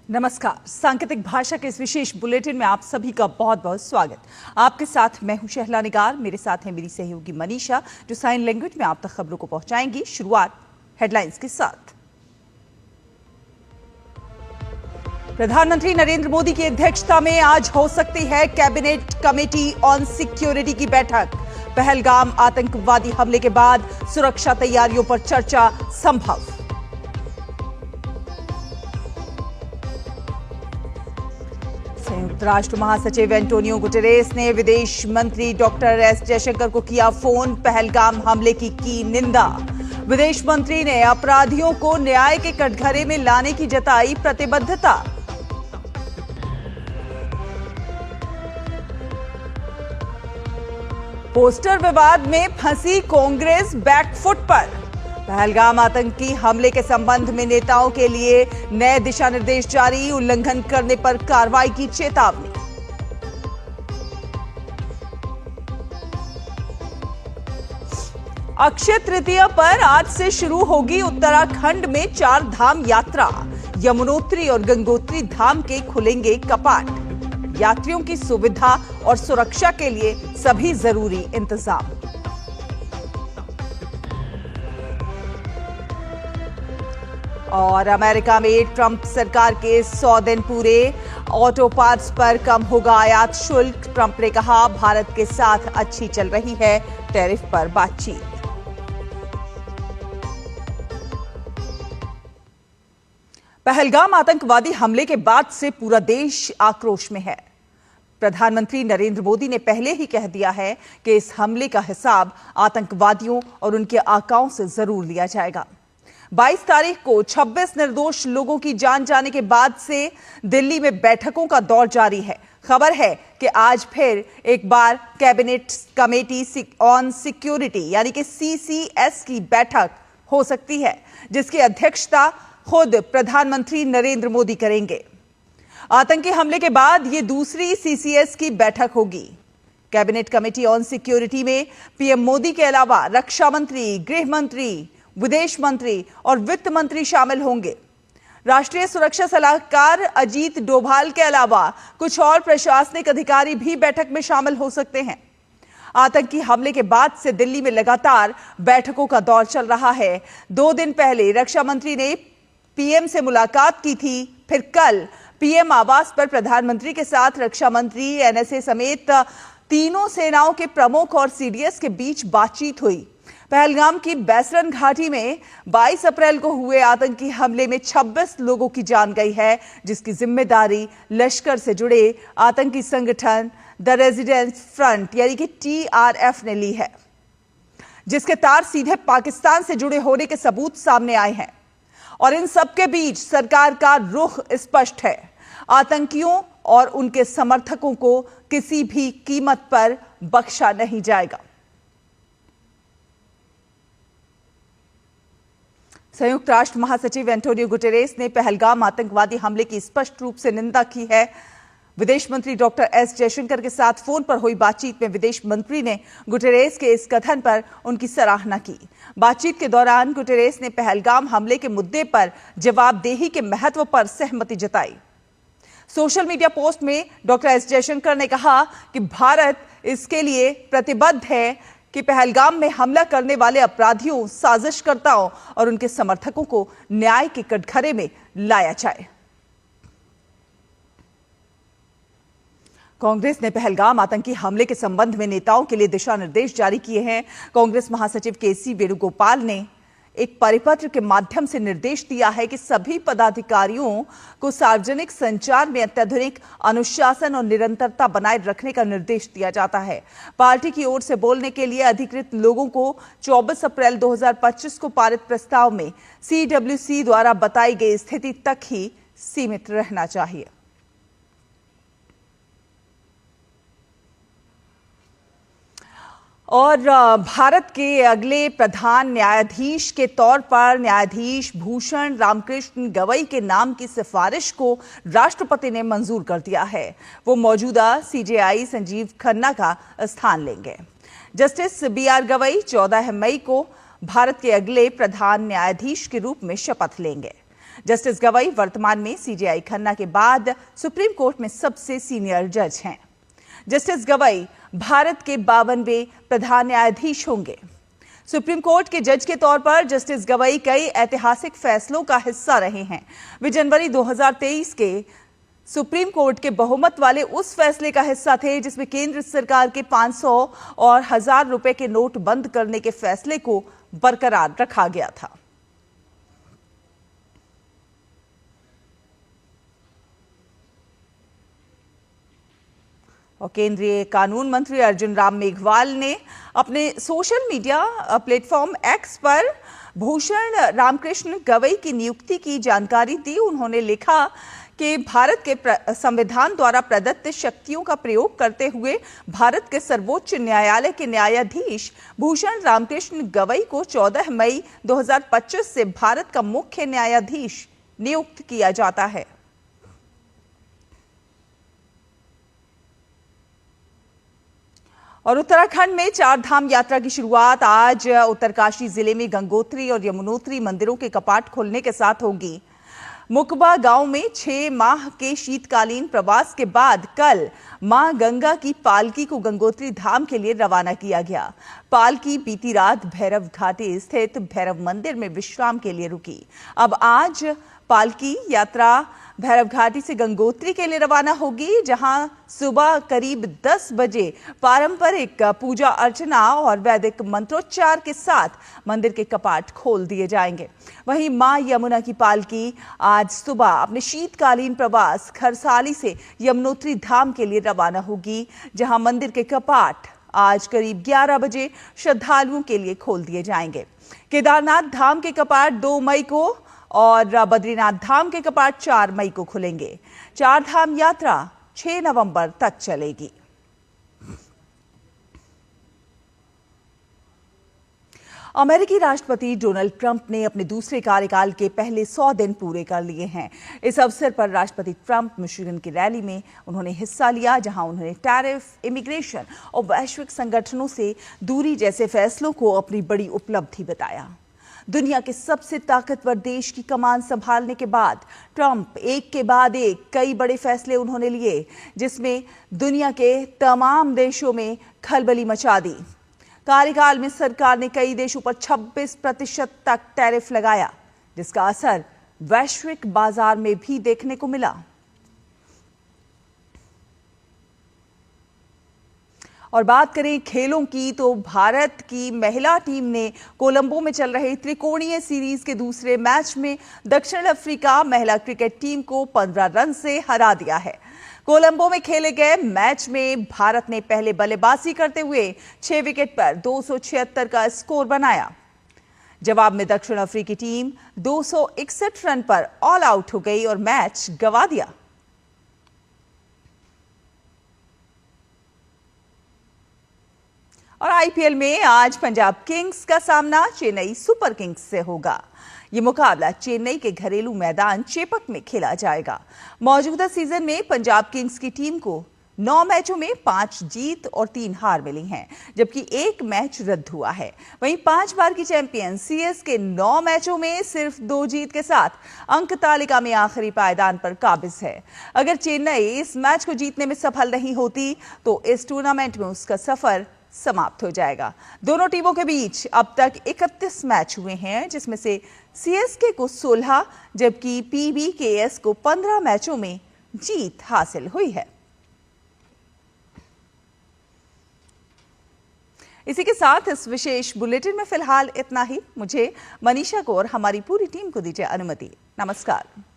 नमस्कार। सांकेतिक भाषा के इस विशेष बुलेटिन में आप सभी का बहुत बहुत स्वागत। आपके साथ मैं हूं शहला निगार, मेरे साथ है मेरी सहयोगी मनीषा जो साइन लैंग्वेज में आप तक खबरों को पहुंचाएंगी। शुरुआत हेडलाइंस के साथ। प्रधानमंत्री नरेंद्र मोदी की अध्यक्षता में आज हो सकती है कैबिनेट कमेटी ऑन सिक्योरिटी की बैठक। पहलगाम आतंकवादी हमले के बाद सुरक्षा तैयारियों पर चर्चा संभव। संयुक्त राष्ट्र महासचिव एंटोनियो गुटेरेस ने विदेश मंत्री डॉक्टर एस जयशंकर को किया फोन। पहलगाम हमले की निंदा। विदेश मंत्री ने अपराधियों को न्याय के कटघरे में लाने की जताई प्रतिबद्धता। पोस्टर विवाद में फंसी कांग्रेस बैकफुट पर। पहलगाम आतंकी हमले के संबंध में नेताओं के लिए नए दिशा निर्देश जारी। उल्लंघन करने पर कार्रवाई की चेतावनी। अक्षय तृतीया पर आज से शुरू होगी उत्तराखंड में 4 धाम यात्रा। यमुनोत्री और गंगोत्री धाम के खुलेंगे कपाट। यात्रियों की सुविधा और सुरक्षा के लिए सभी जरूरी इंतजाम। और अमेरिका में ट्रंप सरकार के 100 दिन पूरे। ऑटो पार्ट्स पर कम होगा आयात शुल्क। ट्रंप ने कहा भारत के साथ अच्छी चल रही है टैरिफ पर बातचीत। पहलगाम आतंकवादी हमले के बाद से पूरा देश आक्रोश में है। प्रधानमंत्री नरेंद्र मोदी ने पहले ही कह दिया है कि इस हमले का हिसाब आतंकवादियों और उनके आकाओं से जरूर लिया जाएगा। 22 तारीख को 26 निर्दोष लोगों की जान जाने के बाद से दिल्ली में बैठकों का दौर जारी है। खबर है कि आज फिर एक बार कैबिनेट कमेटी ऑन सिक्योरिटी यानी कि CCS की बैठक हो सकती है, जिसकी अध्यक्षता खुद प्रधानमंत्री नरेंद्र मोदी करेंगे। आतंकी हमले के बाद यह दूसरी CCS की बैठक होगी। कैबिनेट कमेटी ऑन सिक्योरिटी में पीएम मोदी के अलावा रक्षा मंत्री, गृह मंत्री, विदेश मंत्री और वित्त मंत्री शामिल होंगे। राष्ट्रीय सुरक्षा सलाहकार अजीत डोभाल के अलावा कुछ और प्रशासनिक अधिकारी भी बैठक में शामिल हो सकते हैं। आतंकी हमले के बाद से दिल्ली में लगातार बैठकों का दौर चल रहा है। 2 दिन पहले रक्षा मंत्री ने पीएम से मुलाकात की थी। फिर कल पीएम आवास पर प्रधानमंत्री के साथ रक्षा मंत्री, NSA समेत तीनों सेनाओं के प्रमुख और CDS के बीच बातचीत हुई। पहलगाम की बैसरन घाटी में 22 अप्रैल को हुए आतंकी हमले में 26 लोगों की जान गई है, जिसकी जिम्मेदारी लश्कर से जुड़े आतंकी संगठन द रेजिडेंस फ्रंट यानी कि TRF ने ली है, जिसके तार सीधे पाकिस्तान से जुड़े होने के सबूत सामने आए हैं। और इन सबके बीच सरकार का रुख स्पष्ट है। आतंकियों और उनके समर्थकों को किसी भी कीमत पर बख्शा नहीं जाएगा। संयुक्त राष्ट्र महासचिव एंटोनियो गुटेरेस ने पहलगाम आतंकवादी हमले की स्पष्ट रूप से निंदा की है। विदेश मंत्री डॉक्टर एस जयशंकर के साथ फोन पर हुई बातचीत में विदेश मंत्री ने गुटेरेस के इस कथन पर उनकी सराहना की। बातचीत के दौरान गुटेरेस ने पहलगाम हमले के मुद्दे पर जवाबदेही के महत्व पर सहमति जताई। सोशल मीडिया पोस्ट में डॉक्टर एस जयशंकर ने कहा कि भारत इसके लिए प्रतिबद्ध है कि पहलगाम में हमला करने वाले अपराधियों, साजिशकर्ताओं और उनके समर्थकों को न्याय के कटघरे में लाया जाए। कांग्रेस ने पहलगाम आतंकी हमले के संबंध में नेताओं के लिए दिशा निर्देश जारी किए हैं। कांग्रेस महासचिव KC वेणुगोपाल ने एक परिपत्र के माध्यम से निर्देश दिया है कि सभी पदाधिकारियों को सार्वजनिक संचार में अत्याधुनिक अनुशासन और निरंतरता बनाए रखने का निर्देश दिया जाता है। पार्टी की ओर से बोलने के लिए अधिकृत लोगों को 24 अप्रैल 2025 को पारित प्रस्ताव में CWC द्वारा बताई गई स्थिति तक ही सीमित रहना चाहिए। और भारत के अगले प्रधान न्यायाधीश के तौर पर न्यायाधीश भूषण रामकृष्ण गवई के नाम की सिफारिश को राष्ट्रपति ने मंजूर कर दिया है। वो मौजूदा CJI संजीव खन्ना का स्थान लेंगे। जस्टिस BR गवई 14 मई को भारत के अगले प्रधान न्यायाधीश के रूप में शपथ लेंगे। जस्टिस गवई वर्तमान में सीजेआई खन्ना के बाद सुप्रीम कोर्ट में सबसे सीनियर जज हैं। जस्टिस गवई भारत के 52वें प्रधान न्यायाधीश होंगे। सुप्रीम कोर्ट के जज के तौर पर जस्टिस गवई कई ऐतिहासिक फैसलों का हिस्सा रहे हैं। वे जनवरी 2023 के सुप्रीम कोर्ट के बहुमत वाले उस फैसले का हिस्सा थे जिसमें केंद्र सरकार के 500 और 1000 रुपए के नोट बंद करने के फैसले को बरकरार रखा गया था। और केंद्रीय कानून मंत्री अर्जुन राम मेघवाल ने अपने सोशल मीडिया प्लेटफॉर्म एक्स पर भूषण रामकृष्ण गवई की नियुक्ति की जानकारी दी। उन्होंने लिखा कि भारत के संविधान द्वारा प्रदत्त शक्तियों का प्रयोग करते हुए भारत के सर्वोच्च न्यायालय के न्यायाधीश भूषण रामकृष्ण गवई को 14 मई 2025 से भारत का मुख्य न्यायाधीश नियुक्त किया जाता है। और उत्तराखंड में 4 धाम यात्रा की शुरुआत आज उत्तरकाशी जिले में गंगोत्री और यमुनोत्री मंदिरों के कपाट खोलने के साथ होगी। मुकबा गांव में 6 माह के शीतकालीन प्रवास के बाद कल मां गंगा की पालकी को गंगोत्री धाम के लिए रवाना किया गया। पालकी बीती रात भैरव घाटी स्थित भैरव मंदिर में विश्राम के लिए रुकी। अब आज पालकी यात्रा भैरव घाटी से गंगोत्री के लिए रवाना होगी, जहां सुबह करीब 10 बजे पारंपरिक पूजा अर्चना और वैदिक मंत्रोच्चार के साथ मंदिर के कपाट खोल दिए जाएंगे। वहीं मां यमुना की पालकी आज सुबह अपने शीतकालीन प्रवास खरसाली से यमुनोत्री धाम के लिए रवाना होगी, जहां मंदिर के कपाट आज करीब 11 बजे श्रद्धालुओं के लिए खोल दिए जाएंगे। केदारनाथ धाम के कपाट 2 मई को और बद्रीनाथ धाम के कपाट 4 मई को खुलेंगे। 4 धाम यात्रा 6 नवंबर तक चलेगी। अमेरिकी राष्ट्रपति डोनाल्ड ट्रंप ने अपने दूसरे कार्यकाल के पहले 100 दिन पूरे कर लिए हैं। इस अवसर पर राष्ट्रपति ट्रंप मिशिगन की रैली में उन्होंने हिस्सा लिया, जहां उन्होंने टैरिफ, इमिग्रेशन और वैश्विक संगठनों से दूरी जैसे फैसलों को अपनी बड़ी उपलब्धि बताया। दुनिया के सबसे ताकतवर देश की कमान संभालने के बाद ट्रंप एक के बाद एक कई बड़े फैसले उन्होंने लिए, जिसमें दुनिया के तमाम देशों में खलबली मचा दी। कार्यकाल में सरकार ने कई देशों पर 26% तक टैरिफ लगाया, जिसका असर वैश्विक बाजार में भी देखने को मिला। और बात करें खेलों की, तो भारत की महिला टीम ने कोलंबो में चल रहे त्रिकोणीय सीरीज के दूसरे मैच में दक्षिण अफ्रीका महिला क्रिकेट टीम को 15 रन से हरा दिया है। कोलंबो में खेले गए मैच में भारत ने पहले बल्लेबाजी करते हुए 6 विकेट पर 276 का स्कोर बनाया। जवाब में दक्षिण अफ्रीकी टीम 261 रन पर ऑल आउट हो गई और मैच गंवा दिया। और आईपीएल में आज पंजाब किंग्स का सामना चेन्नई सुपर किंग्स से होगा। ये मुकाबला चेन्नई के घरेलू मैदान चेपक में खेला जाएगा। मौजूदा सीजन में पंजाब किंग्स की टीम को 9 मैचों में 5 जीत और 3 हार मिली हैं, जबकि 1 मैच रद्द हुआ है। वहीं 5 बार की चैंपियन सीएसके 9 मैचों में सिर्फ 2 जीत के साथ अंक तालिका में आखिरी पायदान पर काबिज है। अगर चेन्नई इस मैच को जीतने में सफल नहीं होती तो इस टूर्नामेंट में उसका सफर समाप्त हो जाएगा। दोनों टीमों के बीच अब तक 31 मैच हुए हैं, जिसमें से सीएसके को 16 जबकि पीबीकेएस को 15 मैचों में जीत हासिल हुई है। इसी के साथ इस विशेष बुलेटिन में फिलहाल इतना ही। मुझे, मनीषा को और हमारी पूरी टीम को दीजिए अनुमति। नमस्कार।